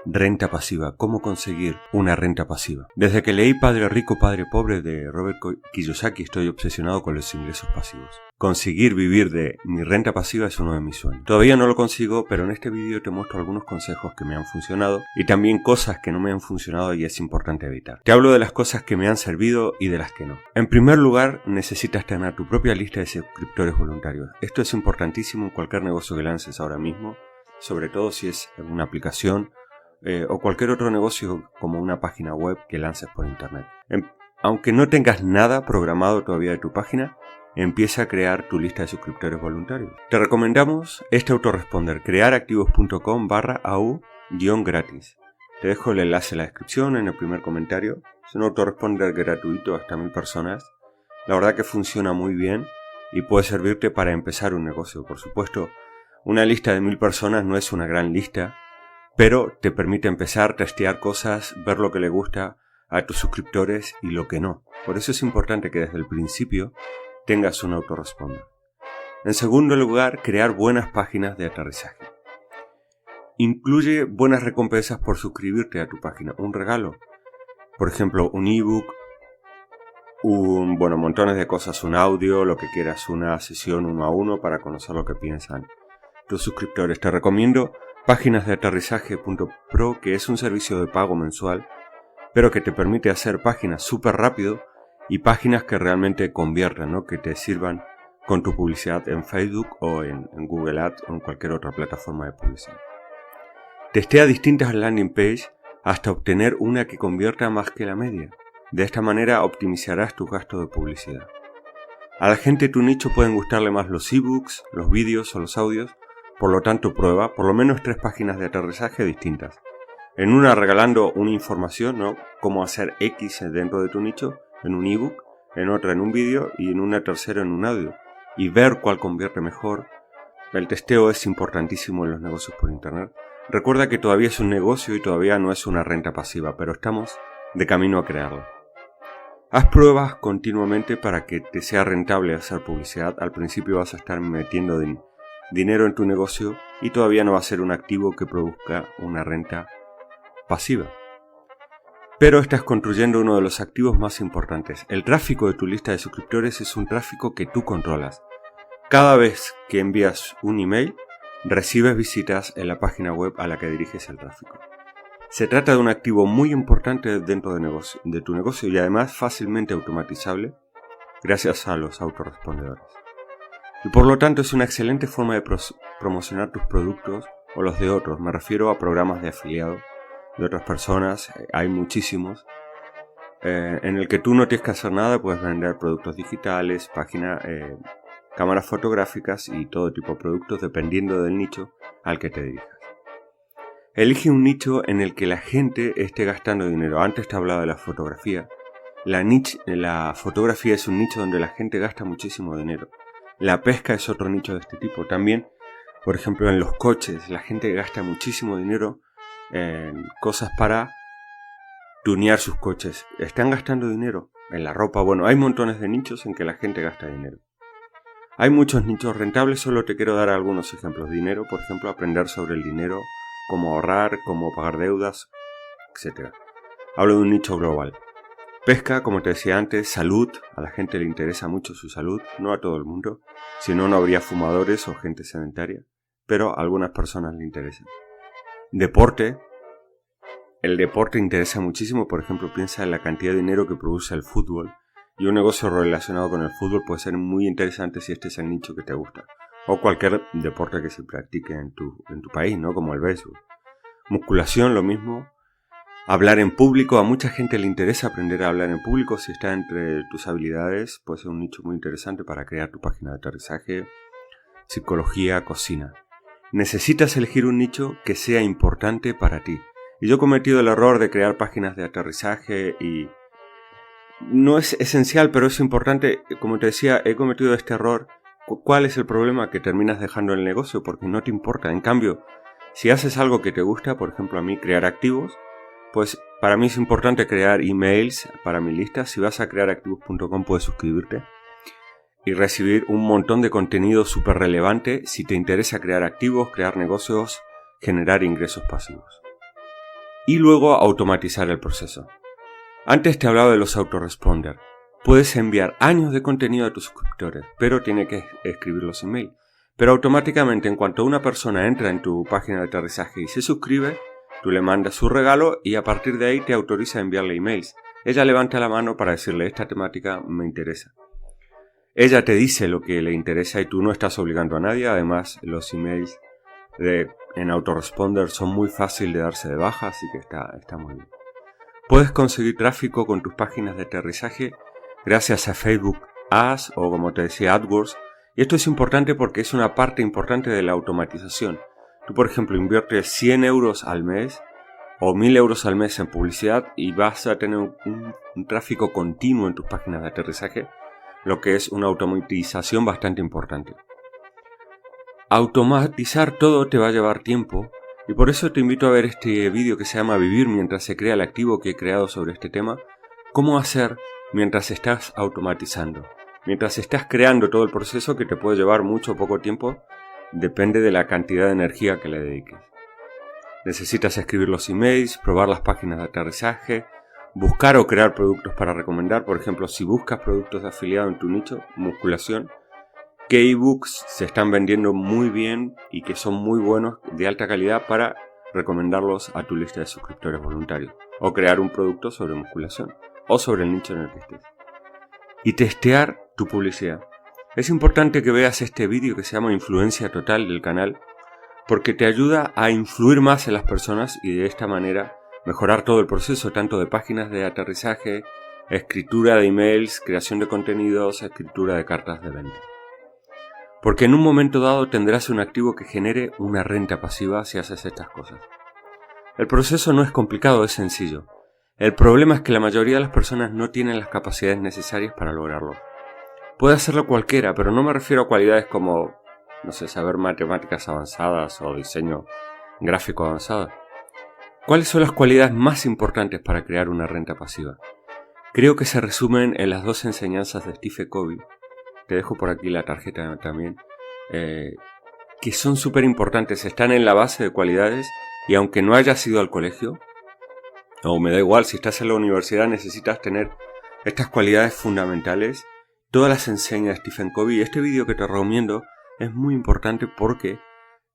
Renta pasiva. ¿Cómo conseguir una renta pasiva? Desde que leí Padre Rico, Padre Pobre de Robert Kiyosaki estoy obsesionado con los ingresos pasivos. Conseguir vivir de mi renta pasiva es uno de mis sueños. Todavía no lo consigo, pero en este vídeo te muestro algunos consejos que me han funcionado y también cosas que no me han funcionado y es importante evitar. Te hablo de las cosas que me han servido y de las que no. En primer lugar, necesitas tener tu propia lista de suscriptores voluntarios. Esto es importantísimo en cualquier negocio que lances ahora mismo, sobre todo si es una aplicación o cualquier otro negocio como una página web que lances por internet. Aunque no tengas nada programado todavía de tu página, empieza a crear tu lista de suscriptores voluntarios. Te recomendamos este autoresponder, crearactivos.com/au-gratis. Te dejo el enlace en la descripción, en el primer comentario. Es un autoresponder gratuito hasta 1000 personas. La verdad que funciona muy bien y puede servirte para empezar un negocio. Por supuesto, una lista de 1000 personas no es una gran lista, pero te permite empezar, testear cosas, ver lo que le gusta a tus suscriptores y lo que no. Por eso es importante que desde el principio tengas un autoresponder. En segundo lugar, crear buenas páginas de aterrizaje. Incluye buenas recompensas por suscribirte a tu página, un regalo. Por ejemplo, un ebook, montones de cosas, un audio, lo que quieras, una sesión 1 a 1 para conocer lo que piensan tus suscriptores. Te recomiendo páginas de aterrizaje.pro, que es un servicio de pago mensual, pero que te permite hacer páginas súper rápido y páginas que realmente conviertan, ¿no? Que te sirvan con tu publicidad en Facebook o en Google Ads o en cualquier otra plataforma de publicidad. Testea distintas landing pages hasta obtener una que convierta más que la media. De esta manera optimizarás tu gasto de publicidad. A la gente de tu nicho pueden gustarle más los ebooks, los vídeos o los audios, por lo tanto prueba por lo menos 3 páginas de aterrizaje distintas. En una regalando una información, ¿no? Cómo hacer X dentro de tu nicho, en un ebook, en otra en un vídeo y en una tercera en un audio. Y ver cuál convierte mejor. El testeo es importantísimo en los negocios por internet. Recuerda que todavía es un negocio y todavía no es una renta pasiva, pero estamos de camino a crearla. Haz pruebas continuamente para que te sea rentable hacer publicidad. Al principio vas a estar metiendo dinero en tu negocio y todavía no va a ser un activo que produzca una renta pasiva. Pero estás construyendo uno de los activos más importantes. El tráfico de tu lista de suscriptores es un tráfico que tú controlas. Cada vez que envías un email, recibes visitas en la página web a la que diriges el tráfico. Se trata de un activo muy importante dentro de tu negocio y además fácilmente automatizable gracias a los autorrespondedores. Y por lo tanto es una excelente forma de promocionar tus productos o los de otros. Me refiero a programas de afiliado de otras personas, hay muchísimos, en el que tú no tienes que hacer nada, puedes vender productos digitales, cámaras fotográficas y todo tipo de productos dependiendo del nicho al que te dirijas. Elige un nicho en el que la gente esté gastando dinero. Antes te hablaba de la fotografía. La fotografía es un nicho donde la gente gasta muchísimo dinero. La pesca es otro nicho de este tipo. También, por ejemplo, en los coches, la gente gasta muchísimo dinero en cosas para tunear sus coches. Están gastando dinero en la ropa. Bueno, hay montones de nichos en que la gente gasta dinero. Hay muchos nichos rentables, solo te quiero dar algunos ejemplos. Dinero, por ejemplo, aprender sobre el dinero, cómo ahorrar, cómo pagar deudas, etc. Hablo de un nicho global. Pesca, como te decía antes, salud, a la gente le interesa mucho su salud, no a todo el mundo, si no, no habría fumadores o gente sedentaria, pero a algunas personas le interesan. Deporte, el deporte interesa muchísimo, por ejemplo, piensa en la cantidad de dinero que produce el fútbol, y un negocio relacionado con el fútbol puede ser muy interesante si este es el nicho que te gusta, o cualquier deporte que se practique en tu país, ¿no? Como el béisbol. Musculación, lo mismo. Hablar en público, a mucha gente le interesa aprender a hablar en público. Si está entre tus habilidades, puede ser un nicho muy interesante para crear tu página de aterrizaje. Psicología, cocina. Necesitas elegir un nicho que sea importante para ti. Y yo he cometido el error de crear páginas de aterrizaje y no es esencial, pero es importante. Como te decía, he cometido este error. ¿Cuál es el problema? Que terminas dejando el negocio porque no te importa. En cambio, si haces algo que te gusta, por ejemplo a mí crear activos, pues para mí es importante crear emails para mi lista. Si vas a crearactivos.com puedes suscribirte y recibir un montón de contenido súper relevante si te interesa crear activos, crear negocios, generar ingresos pasivos. y luego automatizar el proceso. Antes te hablaba de los autoresponder. Puedes enviar años de contenido a tus suscriptores, pero tiene que escribir los emails. Pero automáticamente, en cuanto una persona entra en tu página de aterrizaje y se suscribe, tú le mandas su regalo y a partir de ahí te autoriza a enviarle emails. Ella levanta la mano para decirle: esta temática me interesa. Ella te dice lo que le interesa y tú no estás obligando a nadie. Además, los emails en autoresponder son muy fáciles de darse de baja, así que está muy bien. Puedes conseguir tráfico con tus páginas de aterrizaje gracias a Facebook Ads o, como te decía, AdWords. Y esto es importante porque es una parte importante de la automatización. Tú, por ejemplo, inviertes 100 euros al mes o 1000 euros al mes en publicidad y vas a tener un tráfico continuo en tus páginas de aterrizaje, lo que es una automatización bastante importante. Automatizar todo te va a llevar tiempo y por eso te invito a ver este vídeo que se llama Vivir mientras se crea el activo que he creado sobre este tema. Cómo hacer mientras estás automatizando. Mientras estás creando todo el proceso, que te puede llevar mucho o poco tiempo, depende de la cantidad de energía que le dediques. Necesitas escribir los emails, probar las páginas de aterrizaje, buscar o crear productos para recomendar. Por ejemplo, si buscas productos de afiliado en tu nicho, musculación, qué ebooks se están vendiendo muy bien y que son muy buenos, de alta calidad, para recomendarlos a tu lista de suscriptores voluntarios. O crear un producto sobre musculación o sobre el nicho en el que estés. Y testear tu publicidad. Es importante que veas este vídeo que se llama Influencia Total del canal, porque te ayuda a influir más en las personas y de esta manera mejorar todo el proceso, tanto de páginas de aterrizaje, escritura de emails, creación de contenidos, escritura de cartas de venta. Porque en un momento dado tendrás un activo que genere una renta pasiva si haces estas cosas. El proceso no es complicado, es sencillo. El problema es que la mayoría de las personas no tienen las capacidades necesarias para lograrlo. Puede hacerlo cualquiera, pero no me refiero a cualidades como, saber matemáticas avanzadas o diseño gráfico avanzado. ¿Cuáles son las cualidades más importantes para crear una renta pasiva? Creo que se resumen en las dos enseñanzas de Stephen Covey. Te dejo por aquí la tarjeta también, que son súper importantes, están en la base de cualidades y aunque no hayas ido al colegio, o me da igual, si estás en la universidad necesitas tener estas cualidades fundamentales. Todas las enseña Stephen Covey y este vídeo que te recomiendo es muy importante porque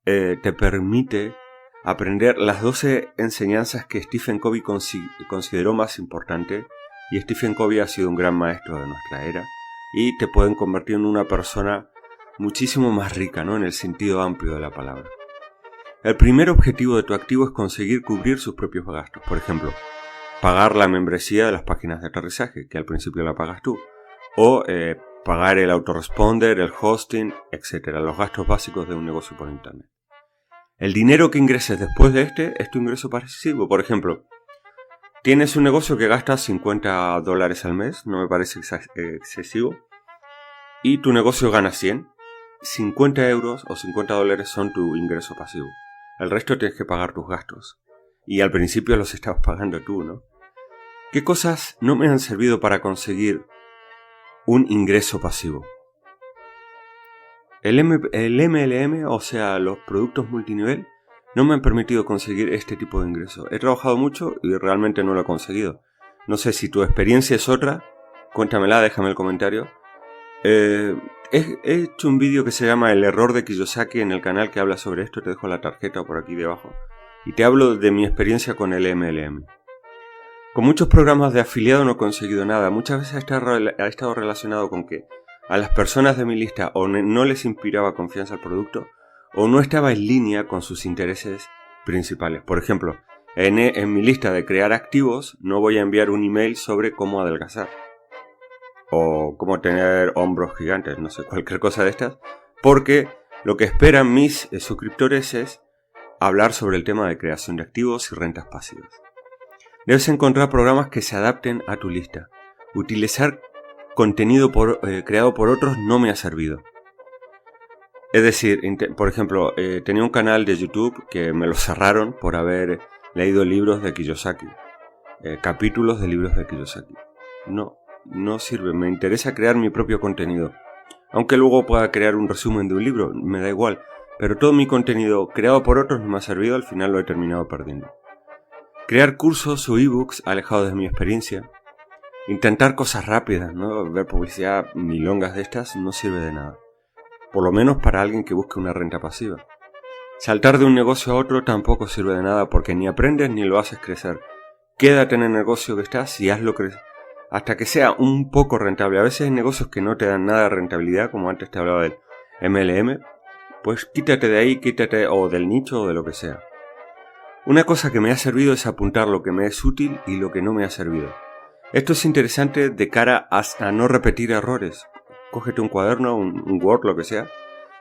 te permite aprender las 12 enseñanzas que Stephen Covey consideró más importantes, y Stephen Covey ha sido un gran maestro de nuestra era. Y te pueden convertir en una persona muchísimo más rica, ¿no? En el sentido amplio de la palabra. El primer objetivo de tu activo es conseguir cubrir sus propios gastos. Por ejemplo, pagar la membresía de las páginas de aterrizaje, que al principio la pagas tú. O pagar el autoresponder, el hosting, etc. Los gastos básicos de un negocio por internet. El dinero que ingreses después de este es tu ingreso pasivo. Por ejemplo, tienes un negocio que gasta $50 al mes, no me parece excesivo, y tu negocio gana 100, 50 euros o $50 son tu ingreso pasivo. El resto tienes que pagar tus gastos. Y al principio los estabas pagando tú, ¿no? ¿Qué cosas no me han servido para conseguir un ingreso pasivo? El MLM, o sea, los productos multinivel, no me han permitido conseguir este tipo de ingreso. He trabajado mucho y realmente no lo he conseguido. No sé si tu experiencia es otra, cuéntamela, déjame el comentario. He hecho un vídeo que se llama El error de Kiyosaki en el canal que habla sobre esto, te dejo la tarjeta por aquí debajo. Y te hablo de mi experiencia con el MLM. Con muchos programas de afiliado no he conseguido nada. Muchas veces ha estado relacionado con que a las personas de mi lista o no les inspiraba confianza al producto, o no estaba en línea con sus intereses principales. Por ejemplo, en mi lista de crear activos no voy a enviar un email sobre cómo adelgazar o cómo tener hombros gigantes, no sé, cualquier cosa de estas, porque lo que esperan mis suscriptores es hablar sobre el tema de creación de activos y rentas pasivas. Debes encontrar programas que se adapten a tu lista. Utilizar contenido creado por otros no me ha servido. Es decir, por ejemplo, tenía un canal de YouTube que me lo cerraron por haber leído libros de Kiyosaki. Capítulos de libros de Kiyosaki. No sirve, me interesa crear mi propio contenido. Aunque luego pueda crear un resumen de un libro, me da igual. Pero todo mi contenido creado por otros no me ha servido, al final lo he terminado perdiendo. Crear cursos o ebooks alejados de mi experiencia. Intentar cosas rápidas, ¿no? Ver publicidad milongas de estas no sirve de nada. Por lo menos para alguien que busque una renta pasiva. Saltar de un negocio a otro tampoco sirve de nada porque ni aprendes ni lo haces crecer. Quédate en el negocio que estás y hazlo crecer hasta que sea un poco rentable. A veces hay negocios que no te dan nada de rentabilidad, como antes te hablaba del MLM. Pues quítate de ahí, quítate o del nicho o de lo que sea. Una cosa que me ha servido es apuntar lo que me es útil y lo que no me ha servido. Esto es interesante de cara a no repetir errores. Cógete un cuaderno, un Word, lo que sea,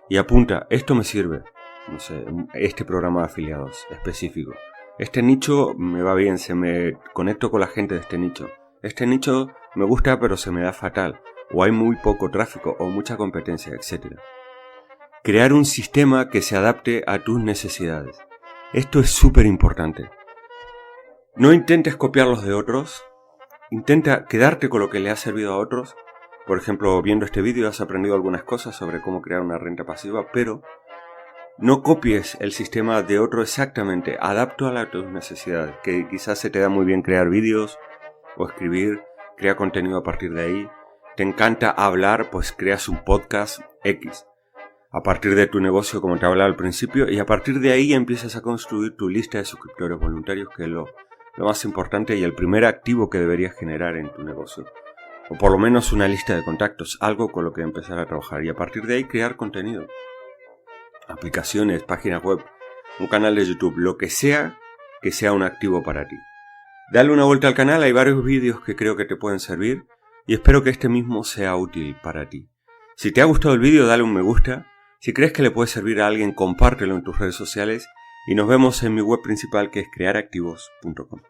y apunta, esto me sirve. No sé, este programa de afiliados específico. Este nicho me va bien, me conecto con la gente de este nicho. Este nicho me gusta pero se me da fatal. O hay muy poco tráfico o mucha competencia, etc. Crear un sistema que se adapte a tus necesidades. Esto es súper importante. No intentes copiar los de otros. Intenta quedarte con lo que le ha servido a otros. Por ejemplo, viendo este vídeo has aprendido algunas cosas sobre cómo crear una renta pasiva, pero no copies el sistema de otro exactamente. Adáptalo a tus necesidades, que quizás se te da muy bien crear vídeos o escribir, crea contenido a partir de ahí. Te encanta hablar, pues creas un podcast X. A partir de tu negocio, como te hablaba al principio, y a partir de ahí empiezas a construir tu lista de suscriptores voluntarios, que es lo más importante y el primer activo que deberías generar en tu negocio. O por lo menos una lista de contactos, algo con lo que empezar a trabajar. Y a partir de ahí crear contenido. Aplicaciones, páginas web, un canal de YouTube, lo que sea un activo para ti. Dale una vuelta al canal, hay varios vídeos que creo que te pueden servir y espero que este mismo sea útil para ti. Si te ha gustado el vídeo, dale un me gusta. Si crees que le puede servir a alguien, compártelo en tus redes sociales y nos vemos en mi web principal que es crearactivos.com.